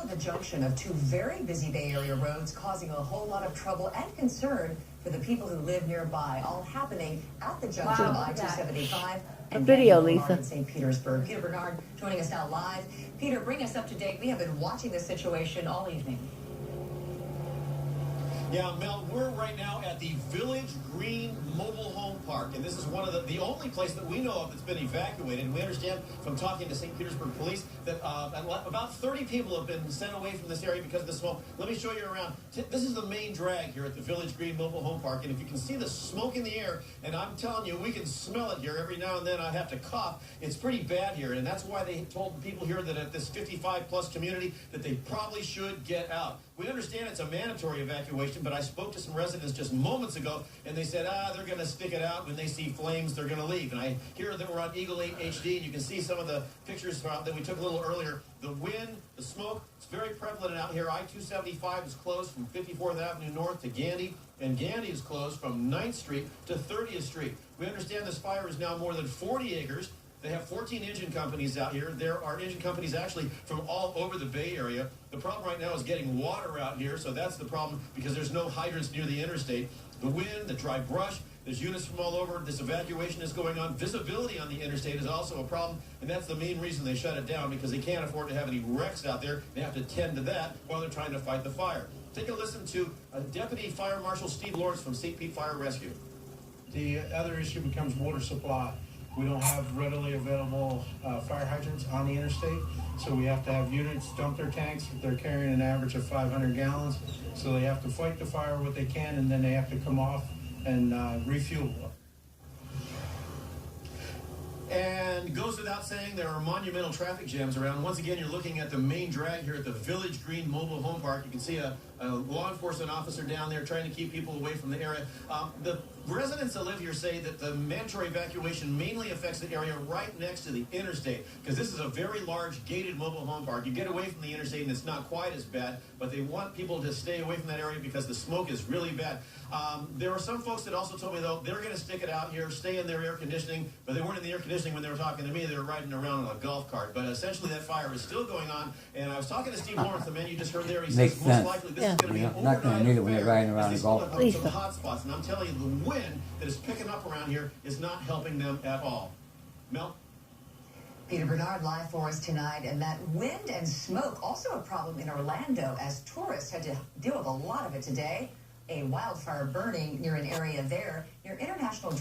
at the junction of two very busy Bay Area roads, causing a whole lot of trouble and concern for the people who live nearby, all happening at the junction of I-275 and Lisa in St. Petersburg. Peter Bernard joining us now live. Peter, bring us up to date. We have been watching this situation all evening. Yeah, Mel, we're right now at the Village Green Mobile Home Park, and this is one of the only place that we know of that's been evacuated. And we understand from talking to St. Petersburg police that about 30 people have been sent away from this area because of the smoke. Let me show you around. This is the main drag here at the Village Green Mobile Home Park, and if you can see the smoke in the air, and I'm telling you, we can smell it here. Every now and then I have to cough. It's pretty bad here, and that's why they told the people here that at this 55-plus community that they probably should get out. We understand it's a mandatory evacuation, but I spoke to some residents just moments ago, and they said, they're going to stick it out. When they see flames, they're going to leave. And I hear that we're on Eagle 8 HD, and you can see some of the pictures that we took a little earlier. The wind, the smoke, it's very prevalent out here. I-275 is closed from 54th Avenue North to Gandy, and Gandy is closed from 9th Street to 30th Street. We understand this fire is now more than 40 acres. They have 14 engine companies out here. There are engine companies actually from all over the Bay Area. The problem right now is getting water out here, so that's the problem because there's no hydrants near the interstate. The wind, the dry brush, there's units from all over. This evacuation is going on. Visibility on the interstate is also a problem, and that's the main reason they shut it down because they can't afford to have any wrecks out there. They have to tend to that while they're trying to fight the fire. Take a listen to Deputy Fire Marshal Steve Lawrence from St. Pete Fire Rescue. The other issue becomes water supply. We don't have readily available fire hydrants on the interstate, so we have to have units dump their tanks. They're carrying an average of 500 gallons, so they have to fight the fire what they can, and then they have to come off and refuel. And goes without saying, there are monumental traffic jams around. Once again, you're looking at the main drag here at the Village Green Mobile Home Park. You can see a law enforcement officer down there trying to keep people away from the area. The residents that live here say that the mandatory evacuation mainly affects the area right next to the interstate because this is a very large gated mobile home park. You get away from the interstate and it's not quite as bad, but they want people to stay away from that area because the smoke is really bad. There were some folks that also told me, though, they're going to stick it out here, stay in their air conditioning, but they weren't in the air conditioning when they were talking to me. They were riding around on a golf cart. But essentially that fire is still going on, and I was talking to Steve Lawrence, the man you just heard there. He says most likely this is going to be an overnight affair. Some hot spots, and I'm telling you, the wind that is picking up around here is not helping them at all. Mel? Peter Bernard live for us tonight, and that wind and smoke also a problem in Orlando as tourists had to deal with a lot of it today. A wildfire burning near an area there near International Drive.